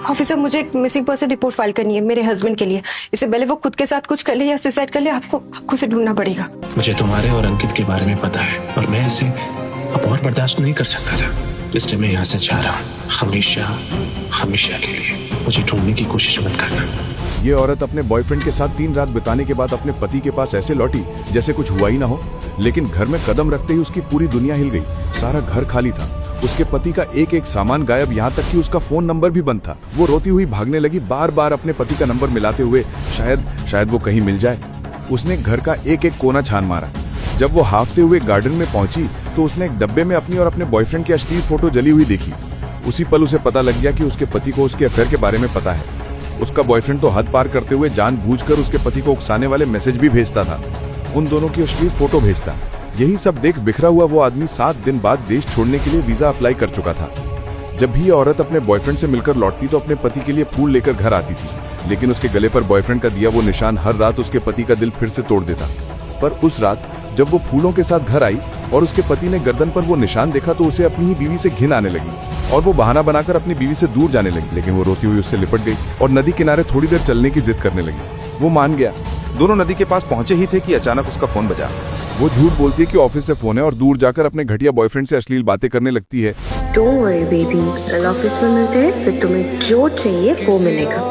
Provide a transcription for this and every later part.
Officer, मुझे एक missing person report file करनी है मेरे हस्बैंड के लिए। इससे पहले वो खुद के साथ कुछ कर ले या सुसाइड कर ले, आपको उसे ढूंढना पड़ेगा। मुझे तुम्हारे और अंकित के बारे में पता है और मैं इसे अब और बर्दाश्त नहीं कर सकता था, इसलिए मैं यहाँ से जा रहा हूँ, हमेशा हमेशा के लिए। मुझे ढूंढने की कोशिश मत करना। ये औरत अपने बॉयफ्रेंड के साथ 3 रात बिताने के बाद अपने पति के पास ऐसे लौटी जैसे कुछ हुआ ही ना हो, लेकिन घर में कदम रखते ही उसकी पूरी दुनिया हिल गई। सारा घर खाली था, उसके पति का एक एक सामान गायब, यहाँ तक कि उसका फोन नंबर भी बंद था। वो रोती हुई भागने लगी, बार बार अपने पति का नंबर मिलाते हुए, शायद वो कहीं मिल जाए। उसने घर का एक एक कोना छान मारा। जब वो हाफते हुए गार्डन में पहुंची तो उसने एक डब्बे में अपनी और अपने बॉयफ्रेंड की अश्लील फोटो जली हुई देखी। उसी पल उसे पता लग गया कि उसके पति को उसके अफेयर के बारे में पता है। उसका बॉयफ्रेंड तो हद पार करते हुए जानबूझकर उसके पति को उकसाने वाले मैसेज भी भेजता था, उन दोनों की अश्लील फोटो भेजता। यही सब देख बिखरा हुआ वो आदमी 7 दिन बाद देश छोड़ने के लिए वीजा अप्लाई कर चुका था। जब भी ये औरत अपने बॉयफ्रेंड से मिलकर लौटती तो अपने पति के लिए फूल लेकर घर आती थी, लेकिन उसके गले पर बॉयफ्रेंड का दिया वो निशान हर रात उसके पति का दिल फिर से तोड़ देता। पर उस रात जब वो फूलों के साथ घर आई और उसके पति ने गर्दन पर वो निशान देखा तो उसे अपनी ही बीवी से घिन आने लगी और वो बहाना बनाकर अपनी बीवी से दूर जाने लगी। लेकिन वो रोती हुई उससे लिपट गई और नदी किनारे थोड़ी देर चलने की जिद करने लगी। वो मान गया। दोनों नदी के पास पहुंचे ही थे कि अचानक उसका फोन बजा। वो झूठ बोलती है कि ऑफिस से फोन है और दूर जाकर अपने घटिया बॉयफ्रेंड से अश्लील बातें करने लगती है। डोंट वरी बेबी, कल ऑफिस में मिलते हैं, फिर तुम्हें जो चाहिए वो मिलेगा।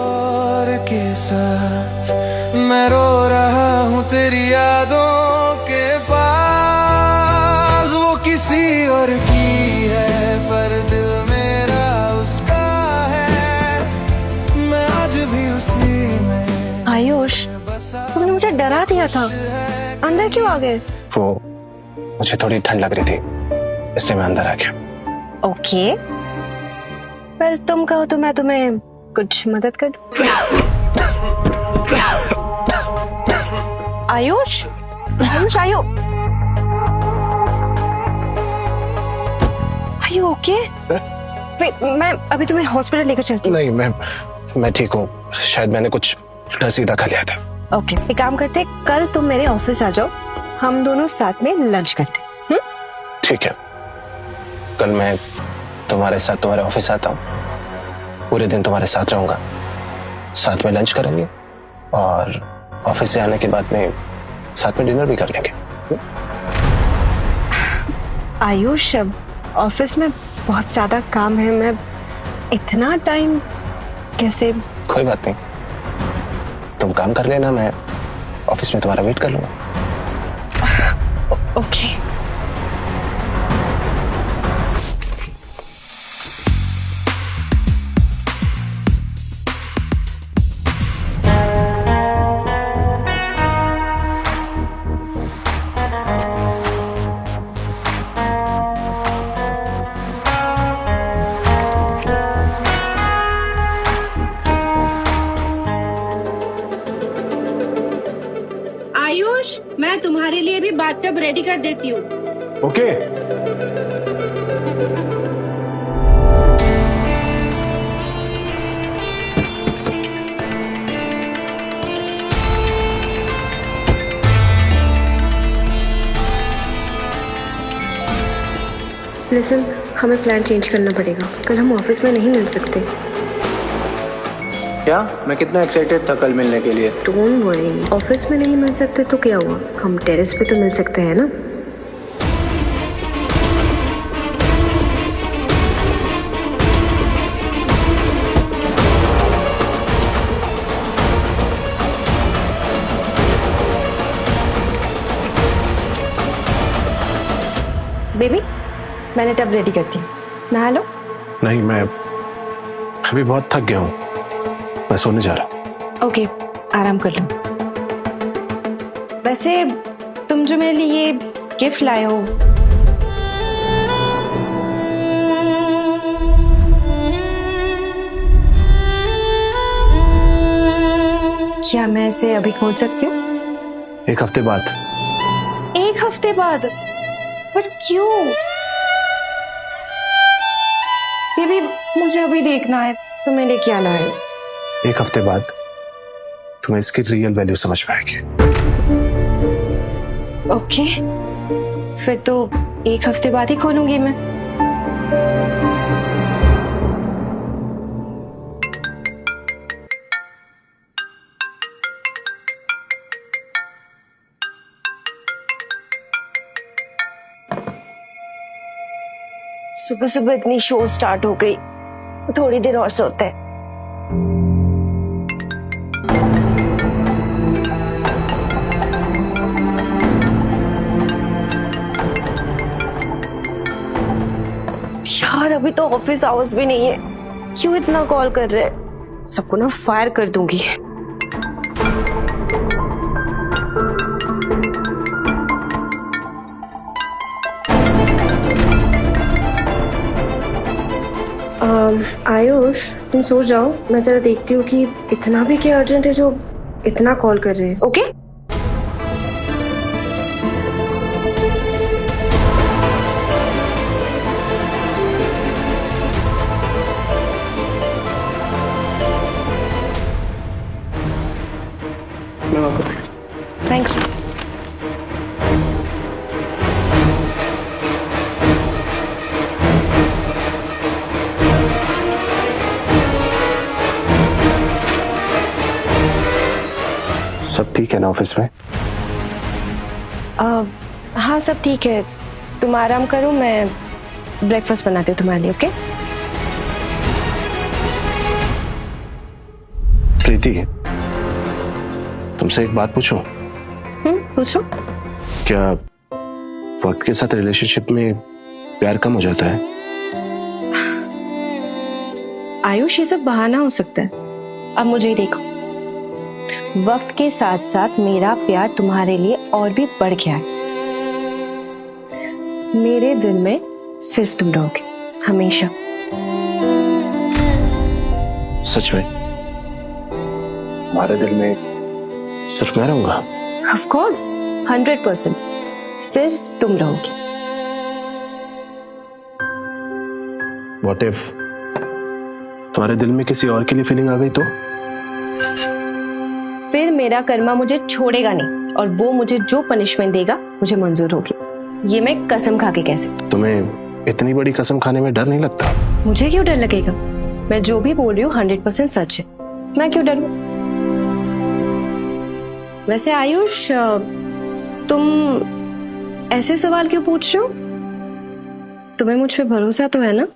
के साथ मैं रो रहा हूँ तेरी यादों के पास, वो किसी और की है पर दिल मेरा उसका है, मैं आज भी उसी में। आयुष, तुमने मुझे डरा दिया था, अंदर क्यों आ गए? वो मुझे थोड़ी ठंड लग रही थी, इसलिए मैं अंदर आ गया। ओके, पर तुम कहो तो मैं तुम्हें कुछ मदद कर दूं। आयुष, आयुष, आयु ओके? मैं अभी तुम्हें हॉस्पिटल लेकर चलती हूँ। नहीं, मैं ठीक हूँ। शायद मैंने कुछ उल्टा सीधा खा लिया था। ओके, एक काम करते, कल तुम मेरे ऑफिस आ जाओ, हम दोनों साथ में लंच करते। ठीक है, कल मैं तुम्हारे साथ तुम्हारे ऑफिस आता हूँ, पूरे दिन तुम्हारे साथ रहूंगा, साथ में लंच करेंगे और ऑफिस से आने के बाद में साथ में डिनर भी कर लेंगे। आयुष, ऑफिस में बहुत ज्यादा काम है, मैं इतना टाइम कैसे? कोई बात नहीं, तुम काम कर लेना, मैं ऑफिस में तुम्हारा वेट कर लूंगा। ओके। आयुष, मैं तुम्हारे लिए भी बाथटब रेडी कर देती हूँ। ओके। लिसन, हमें प्लान चेंज करना पड़ेगा, कल हम ऑफिस में नहीं मिल सकते। क्या? मैं कितना एक्साइटेड था कल मिलने के लिए। डोंट वरी, ऑफिस में नहीं मिल सकते तो क्या हुआ, हम टेरेस पे तो मिल सकते हैं ना। बेबी, मैंने टब रेडी करती हूँ, नहा लो। नहीं, मैं अभी बहुत थक गया हूँ, मैं सोने जा रहा हूँ। ओके, आराम कर लो। वैसे तुम जो मेरे लिए ये गिफ्ट लाए हो, क्या मैं इसे अभी खोल सकती हूँ? 1 हफ्ते बाद। 1 हफ्ते बाद? पर क्यों? बेबी, मुझे अभी देखना है तुम्हें लिए क्या लाए। 1 हफ्ते बाद तुम्हें इसकी रियल वैल्यू समझ पाएगी। ओके, फिर तो 1 हफ्ते बाद ही खोलूंगी मैं। सुबह सुबह इतनी शो स्टार्ट हो गई, थोड़ी देर और सोते हैं। यार अभी तो ऑफिस आवर्स भी नहीं है, क्यों इतना कॉल कर रहे हैं? सबको ना फायर कर दूंगी। आयुष तुम सो जाओ, मैं जरा देखती हूँ कि इतना भी क्या अर्जेंट है जो इतना कॉल कर रहे हैं। Okay thank you. सब ठीक है ना ऑफिस में? हाँ सब ठीक है, तुम आराम करो, मैं ब्रेकफास्ट बनाती हूँ तुम्हारे लिए। ओके प्रीति, तुमसे एक बात पूछूं? पूछो। क्या वक्त के साथ रिलेशनशिप में प्यार कम हो जाता है? आयुष ये सब बहाना हो सकता है। अब मुझे ही देखो, वक्त के साथ साथ मेरा प्यार तुम्हारे लिए और भी बढ़ गया है। मेरे दिल में सिर्फ तुम रहोगे हमेशा। सच में? हमारे दिल में सिर्फ मैं रहूंगा? ऑफ कोर्स 100% सिर्फ तुम रहोगे। व्हाट इफ तुम्हारे दिल में किसी और के लिए फीलिंग आ गई तो? फिर मेरा कर्मा मुझे छोड़ेगा नहीं और वो मुझे जो पनिशमेंट देगा मुझे मंजूर होगी। ये मैं कसम खा के कह सकती। तुम्हें इतनी बड़ी कसम खाने में डर नहीं लगता? मुझे क्यों डर लगेगा? मैं जो भी बोल रही हूँ 100% सच है, मैं क्यों डरूं? वैसे आयुष तुम ऐसे सवाल क्यों पूछ रहे हो? तुम्हें मुझ पे भरोसा तो है ना?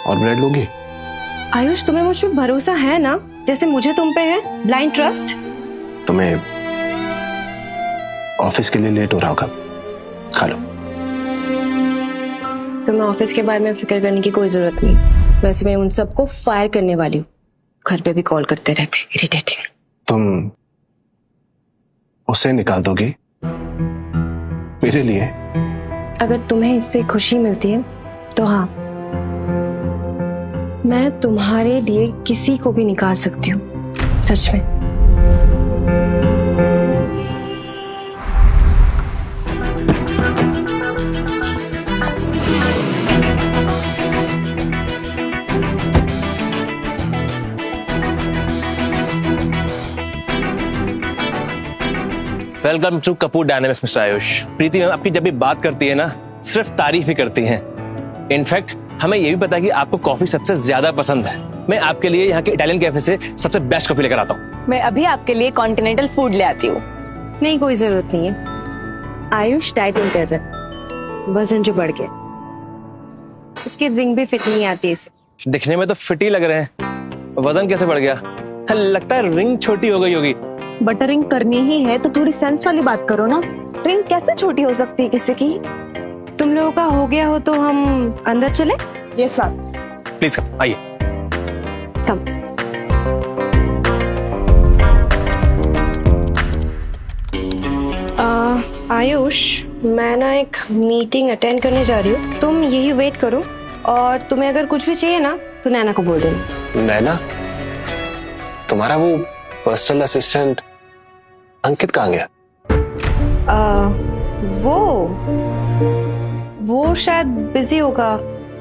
और ब्रेड लोगी? आयुष तुम्हें मुझ पे भरोसा है ना, जैसे मुझे तुम पे है ब्लाइंड ट्रस्ट? तुम्हें ऑफिस के लिए लेट हो रहा होगा, खा लो। तुम्हें ऑफिस के बारे में फिक्र करने की कोई जरूरत नहीं। वैसे मैं उन सबको फायर करने वाली हूँ, घर पे भी कॉल करते रहते, इरिटेटिंग। तुम उसे निकाल दोगी मेरे लिए? अगर तुम्हें इससे खुशी मिलती है तो हाँ, मैं तुम्हारे लिए किसी को भी निकाल सकती हूँ, सच में। Welcome to Kapoor Dynamics mister Ayush. Preeti ma'am आपकी जब भी बात करती है ना, सिर्फ तारीफ ही करती हैं। इनफैक्ट हमें ये भी पता है कि आपको कॉफी सबसे ज्यादा पसंद है। मैं आपके लिए यहाँ के इटालियन कैफे से सबसे बेस्ट कॉफी लेकर आता हूँ। मैं अभी आपके लिए कॉन्टिनेंटल फूड ले आती हूँ। नहीं, कोई जरूरत नहीं है। आयुष डाइटिंग कर रहा है, वजन जो बढ़ गया। इसकी रिंग भी फिट नहीं आती इसे। दिखने में तो फिट ही लग रहे हैं, वजन कैसे बढ़ गया? लगता है रिंग छोटी हो गई होगी। बटरिंग करनी ही है तो थोड़ी सेंस वाली बात करो ना। रिंग कैसे छोटी हो सकती है किसी की? तुम लोगों का हो गया हो तो हम अंदर चले? Yes ma'am. प्लीज कम, आइए। कम। आयुष, मैं ना एक मीटिंग अटेंड करने जा रही हूँ, तुम यही वेट करो और तुम्हें अगर कुछ भी चाहिए ना तो नैना को बोल देना। नैना? तुम्हारा वो पर्सनल असिस्टेंट अंकित कहाँ गया? वो शायद बिजी होगा।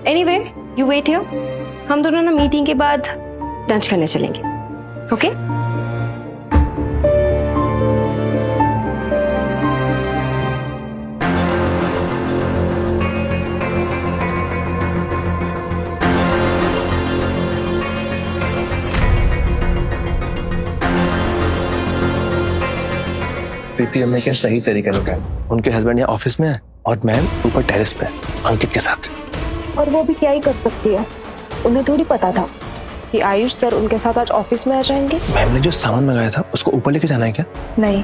एनीवे, यू वेट हियर, हम दोनों ना मीटिंग के बाद लंच करने चलेंगे। ओके? प्रीति हमने क्या सही तरीका लगाया। उनके हस्बैंड यहाँ ऑफिस में है और मैम ऊपर टेरेस पे अंकित के साथ। और वो भी क्या ही कर सकती है, उन्हें थोड़ी पता था कि आयुष सर उनके साथ आज ऑफिस में आ जाएंगे। मैम ने जो सामान मंगाया था उसको ऊपर लेके जाना है क्या? नहीं,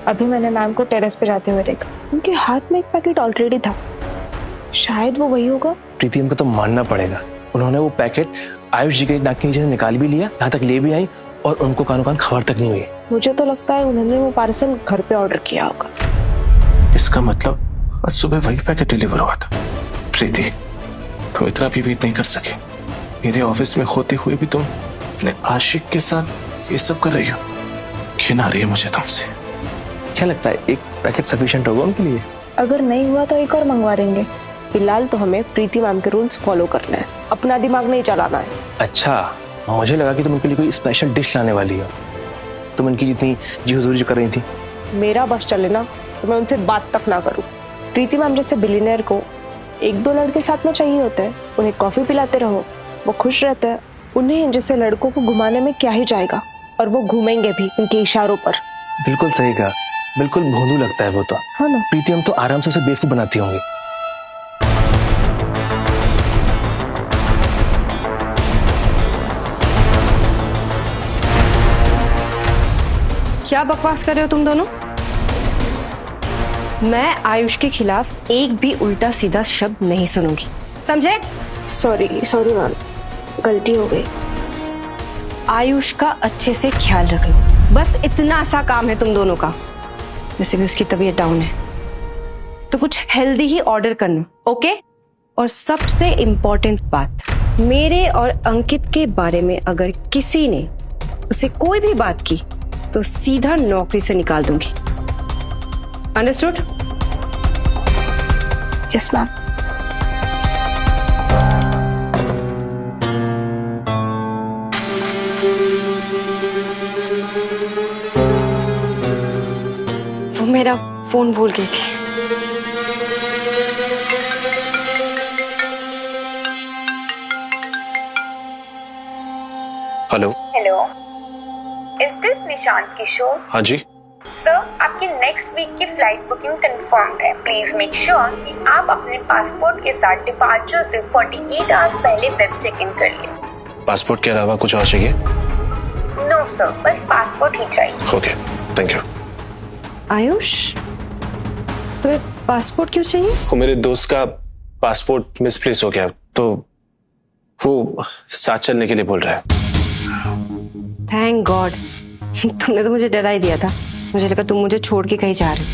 अभी मैंने मैम को टेरेस पे जाते हुए देखा, उनके हाथ में एक पैकेट ऑलरेडी था, शायद वो वही होगा। प्रीति हमको तो मानना पड़ेगा, उन्होंने वो पैकेट आयुष जी के नाक के नीचे से निकाल भी लिया, यहाँ तक ले भी आई और उनको कानों कान खबर तक नहीं हुई। मुझे तो लगता है उन्होंने वो पार्सल घर पे ऑर्डर किया होगा। इसका मतलब आज सुबह वही पैकेट डिलीवर हुआ था। प्रीति, तुम इतना भी वेट नहीं कर सके। मेरे ऑफिस में होते हुए भी तुम अपने आशिक के साथ ये सब कर रही हो। घिन आ रही है मुझे तुमसे। क्या लगता है एक पैकेट सफिशिएंट होगा उनके लिए? अगर नहीं हुआ तो एक और मंगवा देंगे। फिलहाल तो हमें प्रीति मैम के रूल्स फॉलो करना है, अपना दिमाग नहीं चलाना है। अच्छा, मुझे लगा कि तुम उनके लिए कोई स्पेशल डिश लाने वाली हो। तुम उनकी जितनी जी हुजूरी जो कर रही थी। मेरा बस चले ना तो मैं उनसे बात तक ना करूं। प्रीति मैम जैसे बिलियनर को एक दो लड़के साथ में चाहिए होते हैं, उन्हें कॉफी पिलाते रहो, वो खुश रहते हैं। उन्हें जैसे लड़कों को घुमाने में क्या ही जाएगा, और वो घूमेंगे भी उनके इशारों पर। बिल्कुल सही कहा, बिल्कुल भोंदू लगता है वो तो। हाँ ना। प्रीति हम तो आराम से उसे बेवकूफ बनाती होंगी। क्या बकवास कर रहे हो तुम दोनों? मैं आयुष के खिलाफ एक भी उल्टा सीधा शब्द नहीं सुनूंगी, समझे? सॉरी मैम, गलती हो गई। आयुष का अच्छे से ख्याल रखना, बस इतना सा काम है तुम दोनों का। वैसे भी उसकी तबीयत डाउन है, तो कुछ हेल्दी ही ऑर्डर करना, ओके? और सबसे इम्पोर्टेंट बात, मेरे और अंकित के बारे में अगर किसी ने उसे कोई भी बात की तो सीधा नौकरी से निकाल दूंगी। अंडरस्टूड? Yes ma'am. वो मेरा फोन भूल गई थी। Hello. Hello, is this Nishant Kishore? हाँ जी। सर, आपकी नेक्स्ट वीक की फ्लाइट बुकिंग कंफर्म्ड है। प्लीज मेक श्योर कि आप अपने पासपोर्ट के साथ डिपार्चर से 48 आवर्स पहले वेब चेक इन कर लें। पासपोर्ट के अलावा कुछ और चाहिए? नो सर, बस पासपोर्ट ही चाहिए। Okay, thank you. आयुष, तुम्हें पासपोर्ट क्यों चाहिए? वो मेरे दोस्त का पासपोर्ट मिसप्लेस हो गया, तो वो साथ चलने के लिए बोल रहा है। थैंक गॉड, तुमने तो मुझे डरा ही दिया था। मुझे लगा तुम मुझे छोड़ के कहीं जा रहे हो।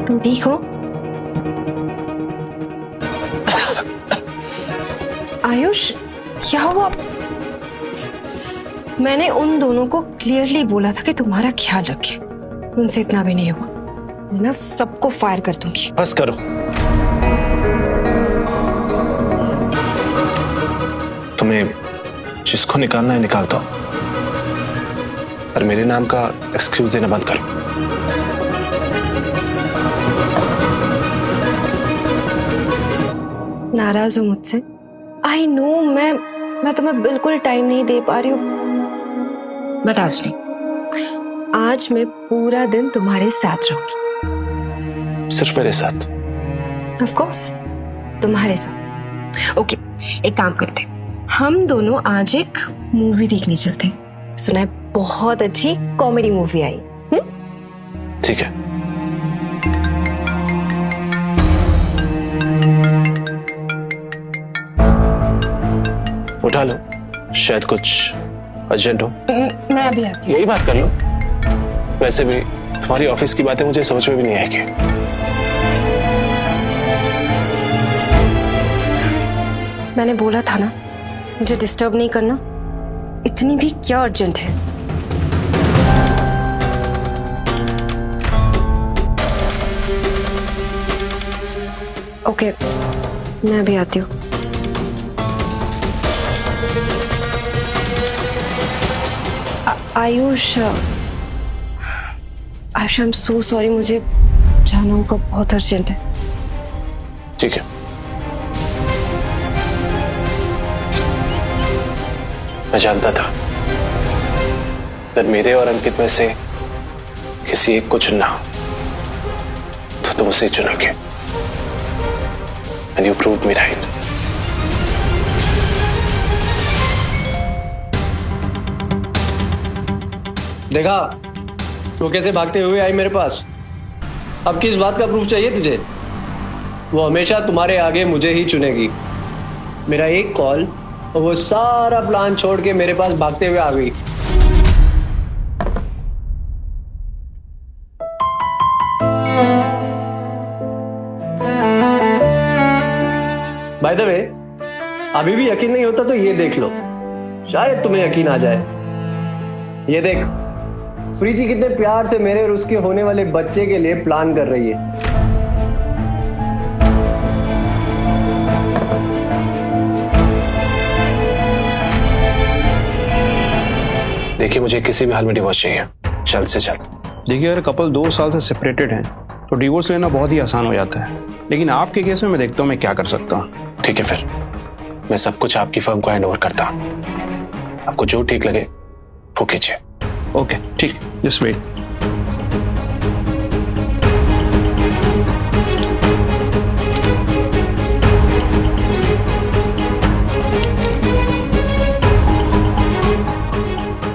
तुम ठीक हो? आयुष, क्या हुआ? मैंने उन दोनों को क्लियरली बोला था कि तुम्हारा ख्याल रखे, उनसे इतना भी नहीं हुआ। मैं ना सबको फायर कर दूंगी। बस करो। तुम्हें जिसको निकालना है निकाल दो, पर मेरे नाम का एक्सक्यूज देना बंद करो। नाराज हो मुझसे? आई नो, मैं तुम्हें बिल्कुल टाइम नहीं दे पा रही हूँ, बट आज नहीं। आज मैं पूरा दिन तुम्हारे साथ रहूंगी। सिर्फ मेरे साथ? ऑफ कोर्स, तुम्हारे साथ। ओके, एक काम करते हैं, हम दोनों आज एक मूवी देखने चलते हैं। सुना है बहुत अच्छी कॉमेडी मूवी आई। ठीक है। उठा लो, शायद कुछ अर्जेंट हो। मैं अभी आती हूँ। यही बात कर लो। वैसे भी तुम्हारी ऑफिस की बातें मुझे समझ में भी नहीं आएगी। मैंने बोला था ना, मुझे डिस्टर्ब नहीं करना। इतनी भी क्या अर्जेंट है? ओके, मैं भी आती हूँ। Ayush, I am so sorry, मुझे जाना होगा, बहुत अर्जेंट है। ठीक है। मैं जानता था अगर मेरे और अंकित में से किसी एक को चुनना हो तो तुम उसे चुनोगे। And you proved me right. देखा वो कैसे भागते हुए आई मेरे पास। अब किस बात का प्रूफ चाहिए तुझे? वो हमेशा तुम्हारे आगे मुझे ही चुनेगी। मेरा एक कॉल और वो सारा प्लान छोड़ के मेरे पास भागते हुए आ गई। बाय द वे, अभी भी यकीन नहीं होता तो ये देख लो, शायद तुम्हें यकीन आ जाए। ये देख, प्रीति कितने प्यार से मेरे और उसके होने वाले बच्चे के लिए प्लान कर रही है। देखिए, मुझे किसी भी हाल में डिवोर्स चाहिए, जल्द से जल्द। देखिए, अगर कपल 2 साल से सेपरेटेड हैं तो डिवोर्स लेना बहुत ही आसान हो जाता है, लेकिन आपके केस में मैं देखता हूँ मैं क्या कर सकता हूँ। ठीक है, फिर मैं सब कुछ आपकी फर्म को हैंड ओवर करता हूँ। आपको जो ठीक लगे वो कीजिए। ओके, ठीक, जस्ट वेट।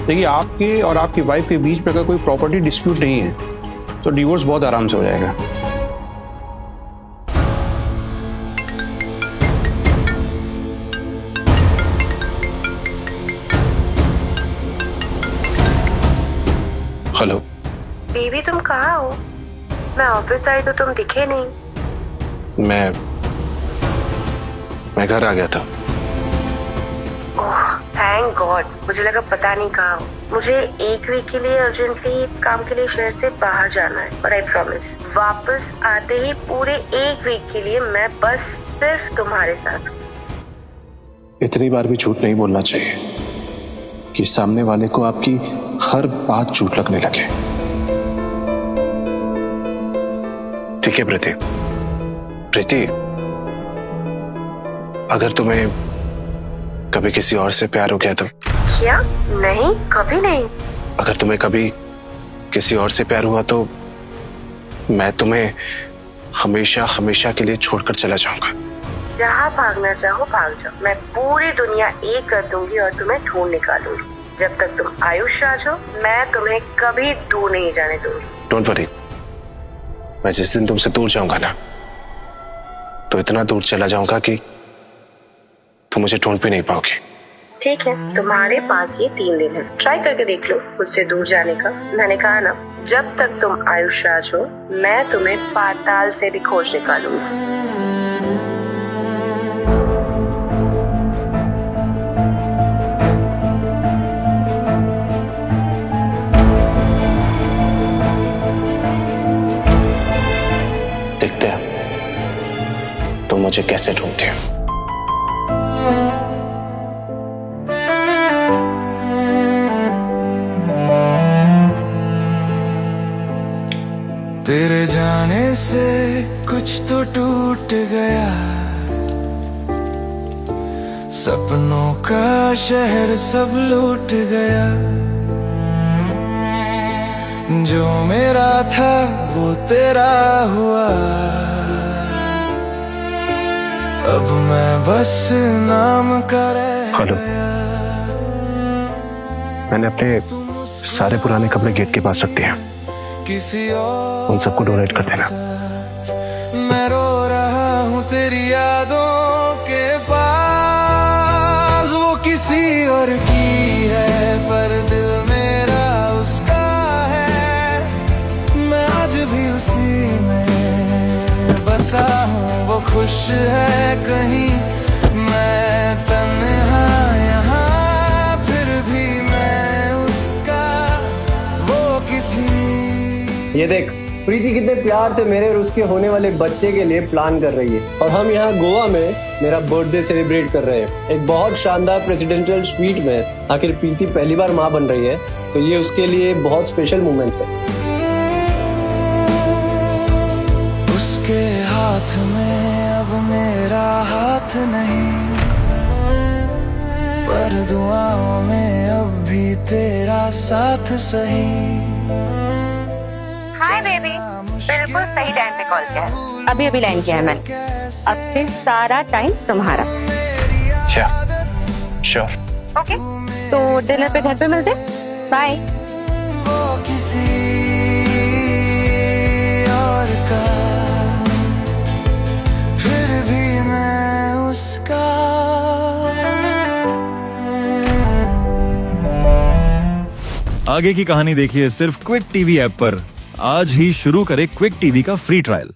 देखिए, आपके और आपकी वाइफ के बीच में अगर कोई प्रॉपर्टी डिस्प्यूट नहीं है तो डिवोर्स बहुत आराम से हो जाएगा। हेलो बेबी, तुम कहाँ हो? मैं ऑफिस आई तो तुम दिखे नहीं। मैं घर आ गया था। ओह, थैंक गॉड। मुझे लगा पता नहीं कहाँ हो। मुझे एक वीक के लिए अर्जेंटली काम के लिए शहर से बाहर जाना है, और आई प्रॉमिस वापस आते ही पूरे एक वीक के लिए मैं बस सिर्फ तुम्हारे साथ। इतनी बार भी झूठ नहीं बोलना चाहिए कि सामने वाले को आपकी हर बात झूठ लगने लगे। ठीक है प्रीति, अगर तुम्हें कभी किसी और से प्यार हो गया तो? क्या? नहीं, कभी नहीं। अगर तुम्हें कभी किसी और से प्यार हुआ तो मैं तुम्हें हमेशा हमेशा के लिए छोड़कर चला जाऊंगा। जहाँ भागना चाहो भाग जाओ। मैं पूरी दुनिया एक कर दूंगी और तुम्हें ढूंढ निकालूंगी। जब तक तुम आयुष राज हो, मैं तुम्हें कभी दूर नहीं जाने दूंगी। डोंट वरी, मैं जिस दिन तुमसे दूर जाऊंगा ना, तो इतना दूर चला जाऊंगा कि तुम मुझे ढूंढ भी नहीं पाओगे। ठीक है, तुम्हारे पास ये 3 दिन है, ट्राई करके देख लो मुझसे दूर जाने का। मैंने कहा ना, जब तक तुम आयुष राज हो, मैं तुम्हें पाताल से भी खोज निकालूंगी। देखते हैं तुम मुझे कैसे ढूंढते हो। तेरे जाने से कुछ तो टूट गया, सपनों का शहर सब लूट गया। जो मेरा था वो तेरा हुआ, अब मैं बस नाम का रह गया। मैंने अपने सारे पुराने कपड़े गेट के पास रख दिए हैं, उन सबको डोनेट कर देना। मैं रो रहा हूँ तेरी यादों के पास, वो किसी और की है पर दिल मेरा उसका है। मैं आज भी उसी में बसा हूँ, वो खुश है कहीं, मैं तन्हा यहाँ, फिर भी मैं उसका, वो किसी। ये देख, प्रीति कितने प्यार से मेरे और उसके होने वाले बच्चे के लिए प्लान कर रही है, और हम यहाँ गोवा में मेरा बर्थडे सेलिब्रेट कर रहे हैं एक बहुत शानदार प्रेसिडेंशियल स्वीट में। आखिर प्रीति पहली बार माँ बन रही है, तो ये उसके लिए बहुत स्पेशल मोमेंट है। उसके हाथ में अब मेरा हाथ नहीं, पर दुआओं में अब भी तेरा साथ सही। हाय बेबी, बिल्कुल सही टाइम पे कॉल किया है। अभी अभी लाइन किया है मैंने। अब से सारा टाइम तुम्हारा। अच्छा, श्योर। ओके, तो डिनर पे घर पे मिलते। बाय। वो किसी और का, फिर भी मैं उसका। आगे की कहानी देखिए सिर्फ क्विक टीवी ऐप पर। आज ही शुरू करें क्विक टीवी का फ्री ट्रायल।